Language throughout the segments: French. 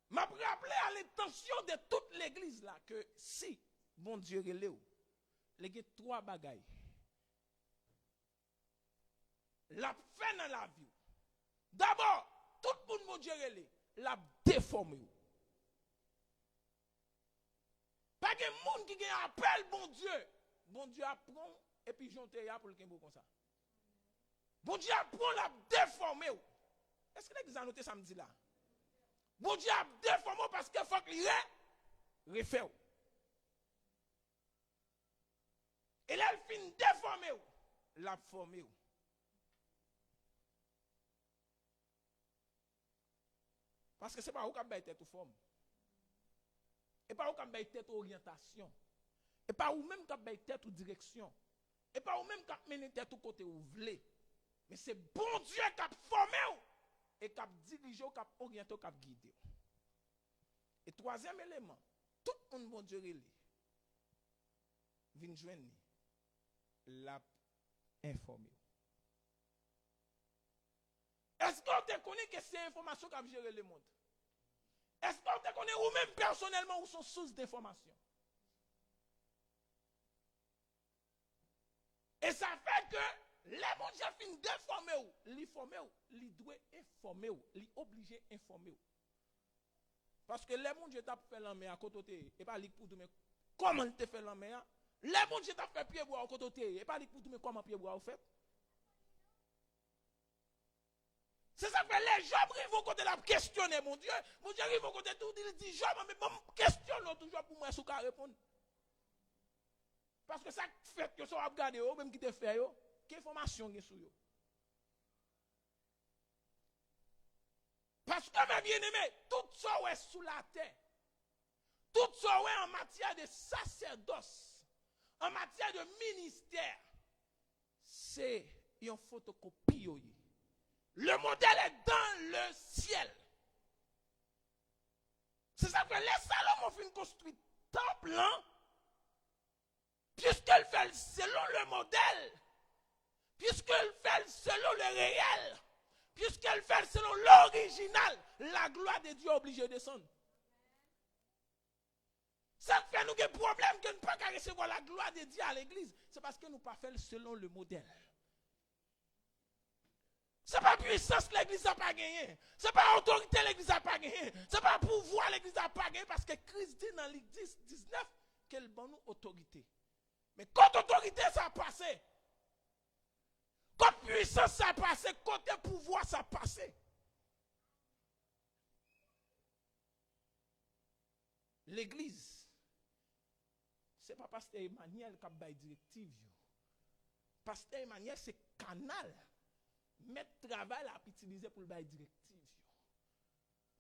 m'a rappelé à l'intention de toute l'église là que si bon Dieu relève, il y a trois bagailles. La fait dans la vie. D'abord, tout le monde bon Dieu relève, l'a déformé. Pas de monde qui appelle bon Dieu apprend et puis jonté pour le kembo comme ça. Bon Dieu apprend la déformé. Est-ce que l'église a noté samedi là? Bon Dieu a déformé parce qu'il faut qu'il refait. Et là, il finit déformé. L'a formé. Parce que ce n'est pas où qu'on a tête forme. Et pas où qu'on a tête orientation. Et pas où même qu'on a tête direction. Et pas où même qu'on a mené tête au côté où vous voulez. Mais c'est bon Dieu qui a formé et qui a dirigé, qui a orienté, qui a guidé. Et troisième élément, tout le monde bon Dieu vient joindre l'a informé. Est-ce qu'on te connaît que c'est l'information qui a géré le monde? Est-ce qu'on te connaît ou même personnellement ou son source d'information? Et ça fait que les mondes fin déformé ou, li formé ou, li doit informer ou, li obligé informer ou. Parce que les mondes t'a fait la main à côté et pas li pour mais comment te fait la main? Les mondes t'a fait pied bois à côté et pas li pour mais comment pied bois au fait? C'est ça que les gens arrivent au côté de la questionner, mon Dieu. Mon Dieu arrive au côté de tout, il dit, Job, mais bon, questionne toujours pour moi, sous qu'à répondre. Parce que ça fait que ça va regarder, même qui te fait, quelle information est sur eux. Parce que, mes bien-aimés, tout ça est sous la terre. Tout ça est en matière de sacerdoce, en matière de ministère. C'est une photocopie. Le modèle est dans le ciel. C'est ça que les Salomon fin construit temple, hein? Puisqu'elle fait selon le modèle, puisqu'elle fait selon le réel, puisqu'elle fait selon l'original, la gloire de Dieu est obligée de descendre. Ça fait nous des problèmes que nous ne pouvons pas recevoir la gloire de Dieu à l'église. C'est parce que nous ne pouvons pas faire selon le modèle. Ce n'est pas puissance l'église n'a pas gagné. Ce n'est pas autorité l'église n'a pas gagné. Ce n'est pas pouvoir l'église n'a pas gagné. Parce que Christ dit dans Luc 10, 19 qu'elle donne nous autorité. Mais quand autorité ça a passé, quand puissance ça a passé, quand pouvoir ça a passé. L'église, ce n'est pas pasteur Emmanuel qui a bail directive. Pasteur Emmanuel c'est canal. Mettre travail à utiliser pour le bail directive.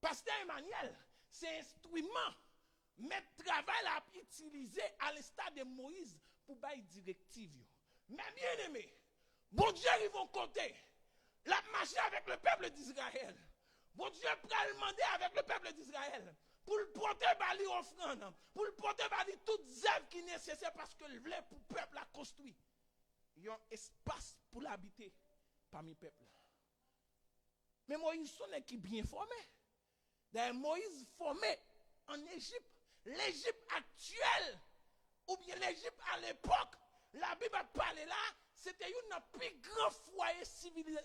Pasteur Emmanuel, c'est instrument. Mettre travail à utiliser à l'instar de Moïse pour bail directive. Mais bien aimé, bon Dieu ils vont compter. La marcher avec le peuple d'Israël. Bon Dieu peut demander avec le peuple d'Israël pour le porter bali offrande, pour le porter bali toutes œuvres qui sont nécessaires parce que le voulait pour le peuple a construit. Il y a un espace pour l'habiter parmi le peuple. Mais Moïse sonne qui bien formé. D'ailleurs, Moïse formé en Égypte, l'Égypte actuelle, ou bien l'Égypte à l'époque, la Bible a parlé là, c'était un plus grand foyer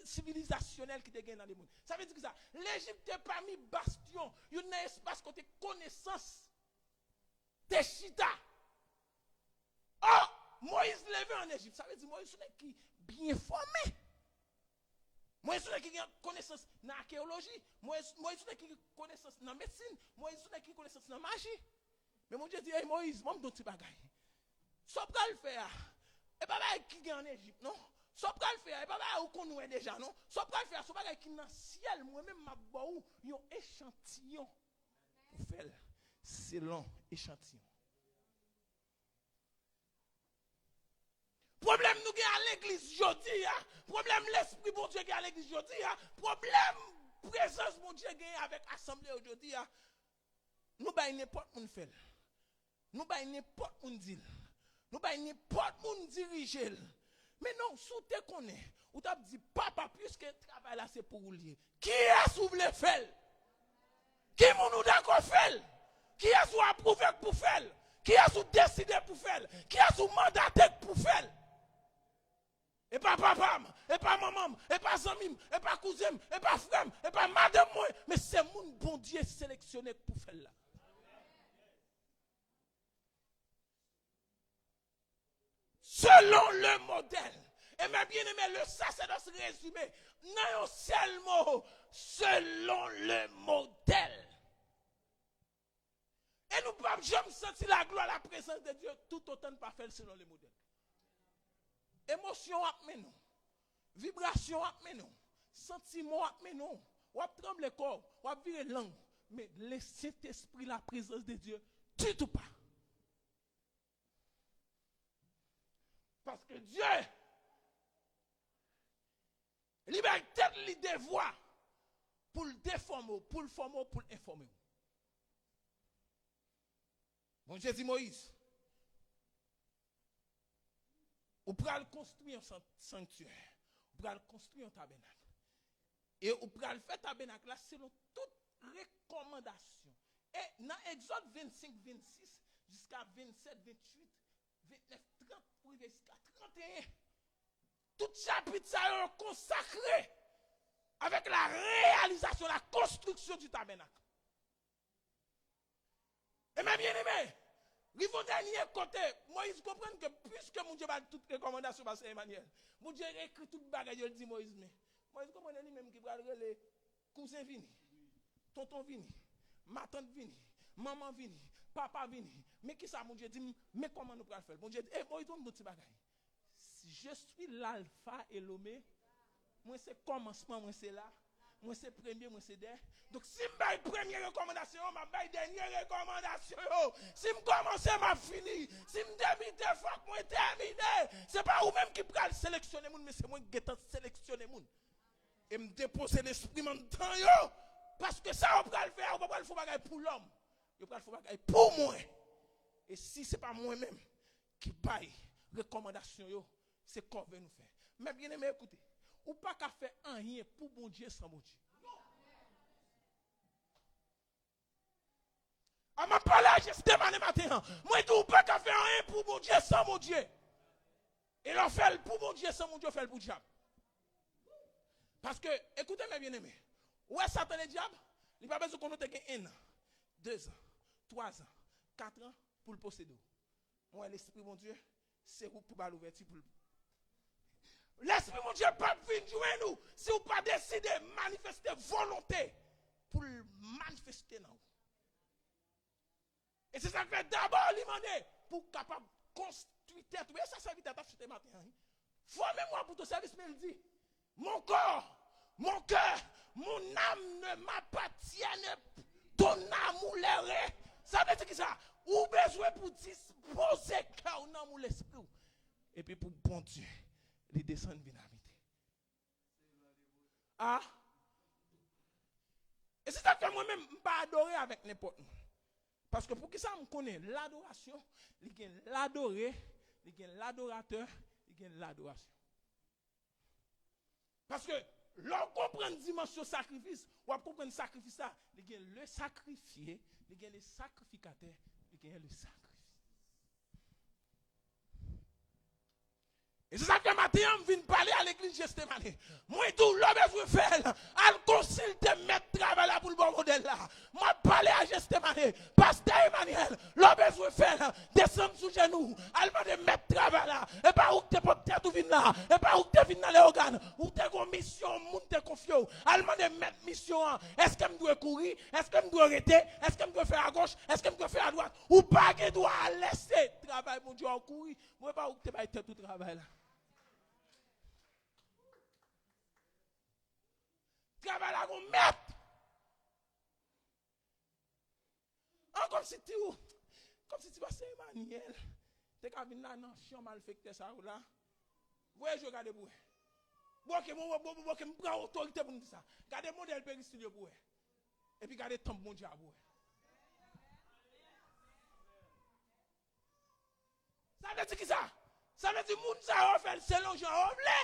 civilisationnel qui était gagné dans le monde. Ça veut dire que ça, l'Égypte est parmi bastions, il y a un espace côté connaissance, des chita. Oh, Moïse levé en Égypte, ça veut dire Moïse sonne qui bien formé. Moi, je suis qui a connaissance dans l'archéologie. Moi, je suis qui a connaissance dans la médecine. Moi, je suis qui a connaissance dans la magie. Mais mon Dieu dit, hey, Moïse, moi, je suis bagaille. Ça peut le faire. Et pas qui est en Égypte, non? Ça peut le faire. Et pas où qu'on est déjà, non? Ça peut le faire. Ça peut qui est dans le ciel. Moi-même, ma baou, il y a un échantillon. Pour faire selon échantillon. Problème nous à l'église aujourd'hui, problème l'esprit bon Dieu à l'église aujourd'hui, problème présence bon Dieu avec l'assemblée aujourd'hui, nous bail n'importe où faire. Nous bail n'importe où dire. Nous bail n'importe où diriger. Mais non, sous te connaît, ou t'as dit papa puisque le travail là c'est pour vous lier. Qui est-ce que vous voulez faire? Qui Qui nous d'accord faire? Qui est sous approuvé pour faire? Qui est sous décidé pour faire? Qui est sous mandaté pour faire? Et pas papa, et pas maman, et pas zamim, et pas cousin, et pas frère, et pas madame moi, mais c'est mon bon Dieu sélectionné pour faire là. Selon le modèle. Et mes bien-aimés, le sacerdoce résumé, non un seul mot, selon le modèle. Et nous ne pouvons jamais sentir la gloire, la présence de Dieu, tout autant ne pas faire selon le modèle. Émotion ap menou, vibration ap menou, sentiment ap menou, ou ap tremble le corps, ou ap vire langue, mais le Saint-Esprit, la présence de Dieu, du tout pas. Parce que Dieu, libère tête l'idée voix pour le déformer, pour le former, pour l'informer. Bon Dieu dit Moïse, ou pral construire un sanctuaire, ou pral construire un tabernacle. Et ou pral faire tabernacle là selon toute recommandation. Et dans Exode 25, 26 jusqu'à 27, 28, 29, 30, pour jusqu'à 31, tout chapitre ça est consacré avec la réalisation, la construction du tabernacle. Et mes bien-aimés, il faut dernier côté, Moïse comprend que puisque mon Dieu va toutes les recommandations par Emmanuel, mon Dieu écrit toute bagaille, il dit Moïse, mais Moïse comprend lui-même qui va les cousins vini, tonton vini, ma tante vini, maman vini, papa vini, mais qui ça mon Dieu dit, mais comment nous pouvons faire? Mon Dieu dit, Moïse, on nous dit bagaille. Je suis l'alpha et l'oméga, moi c'est commencement, moi c'est là. Moi c'est premier, moi c'est dernier. Donc si je fais première recommandation, je fais dernière recommandation. Si je commence, je finis. Si je débute, il faut que je termine. Ce n'est pas vous-même qui pouvez sélectionner les gens, mais c'est moi qui vais sélectionner les gens. Et me déposer l'esprit en temps. Parce que ça, on peut le faire, on peut le faire pour l'homme. On peut le faire pour moi. Et si ce n'est pas moi-même qui paye recommandation, c'est qu'on veut nous faire. Mais bien aimé, écoutez. Ou pas qu'à faire rien pour bon Dieu sans bon Dieu. On m'a parlé à Gestemane matin. Moi, je dis ou pas qu'à faire rien pour bon Dieu sans bon Dieu. Et l'on fait pour bon Dieu sans bon Dieu, fait pour le diable. Parce que, écoutez mes bien-aimés. Ouais, Satan et diable, il n'y a pas besoin qu'on ait 1 an, 2 ans, 3 ans, 4 ans pour le posséder. Moi, l'esprit mon Dieu, c'est pour l'ouverture pour le. L'esprit mon Dieu pas venir jouer nous si vous pas décider manifester volonté pour le manifester dans. Et c'est ça que d'abord lui demander pour capable construire tête. Oui, ça servit à ce matin. Formez-moi pour ton service, mais il dit mon corps, mon cœur, mon âme ne m'appartiennent, ton âme ou l'air. Ça veut dire que ça, ou besoin pour disposer cœur, non ou l'esprit. Et puis pour bon Dieu. Les descendent bien habiter. Ah? Et c'est ça que moi-même, je ne peux pas adorer avec n'importe qui. Parce que pour qui ça me connaît, l'adoration, il y a l'adorer, il y a l'adorateur, il y a l'adoration. Parce que l'on comprend une dimension sacrifice, on comprend le sacrifice, il y a le sacrifié, il y a le sacrificateur, il y a le sacrifice. Et c'est ça que matin, je viens parler à l'église Gestemane. Moi, tout l'homme veut faire, al consulte mettre travail là pour le bon modèle là. Moi, parler à Gestemane, pasteur Emmanuel, l'homme veut faire, descendre sous genoux, al de mettre travail là. Et pas où tu es peut-être venu là, et pas où tu es venu dans les organes, où tu es en mission, monde te confie. Al de mettre mission. Est-ce que je dois courir? Est-ce que je dois arrêter? Est-ce que je dois faire à gauche? Est-ce que je dois faire à droite? Ou pas que je dois laisser travail, mon Dieu, en courir? Moi, pas où tu es tout travail là. Travail à vous mettre. Comme si tu vas c'est Emmanuel. Tu as vu là, non, si on malfecté ça ou là. Vous voyez, je regarde pour vous. Bon, que je prends autorité pour nous ça. Regardez le modèle péristudio pour vous. Et puis regardez le temps mon Dieu à vous. Ça veut dire qui ça? Ça veut dire que ça va faire selon Jean Omblé.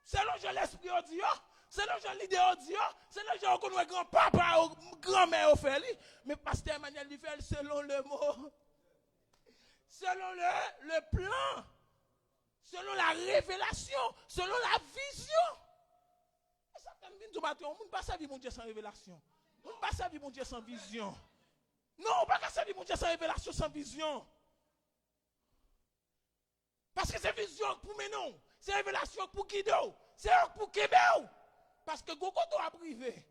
Selon Jean l'esprit audio. selon Jean l'idée dit, selon Jean qu'on voit grand-papa ou grand-mère au fait, mais pasteur Emmanuel dit fait selon le mot, selon le plan, selon la révélation, selon la vision. Et ça fait bien tout matin, on ne peut pas servir mon Dieu sans révélation. On ne peut pas servir mon Dieu sans vision. Non, on ne peut pas servir mon Dieu sans révélation, sans vision. Parce que c'est vision pour mener, c'est révélation pour guider, c'est pour Québec. Parce que Gogo a privé.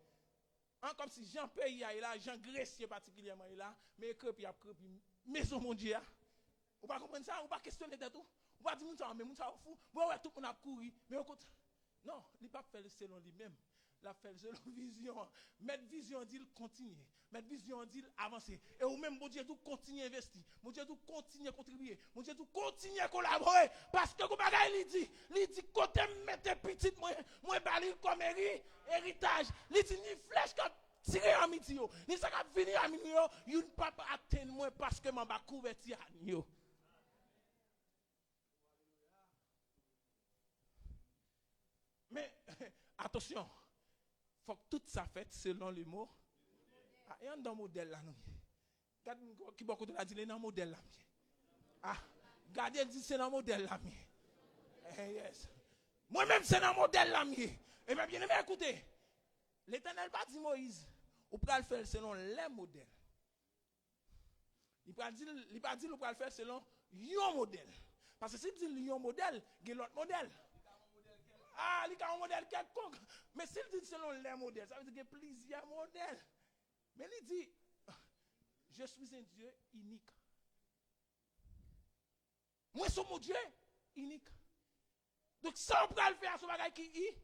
Hein, comme si Jean Pays est là, Jean Gressier particulièrement est là, mais crépi a crépi. Maison mon Dieu. Vous ne comprenez ça, vous ne pas questionner de tout. Vous ne pas dire mais vous ça fou. Vous ouais tout le monde a couru, mais écoute. Non, il ne pas faire selon lui-même. La faire selon vision. Mettre vision dit continuer. Mettre vision dit avancer. Et ou même, mon Dieu, tout continue à investir. Mon Dieu, tout continue à contribuer. Mon Dieu, tout continue à collaborer. Parce que, comme il dit, côté mettre petit, moi, balil comme héritage. Il dit, ni flèche qui tiré en midi. Ni ça qui venir à midi, il ne peut pas atteindre moi parce que je vais couvertir à nous. Mais, attention. Il faut que tout ça fait selon les mots. Il y a un modèle là. Regarde qui beaucoup de la dit, il y a un modèle là. Ah, regardez, dit c'est un modèle là. Yes. Moi-même, c'est un modèle là. Et bien, bien aimé, écoutez. L'Éternel pas dit Moïse, ou peut le faire selon les modèles. Il pas dit, ou peut le faire selon un modèle. Parce que si il dit un modèle, il y a l'autre modèle. Ah, il y a un modèle quelconque. Mais s'il dit selon les modèles, ça veut dire qu'il y a plusieurs modèles. Mais il dit, je suis un Dieu unique. Moi, je suis mon Dieu unique. Donc, ça, on peut le faire, ce bagage qui est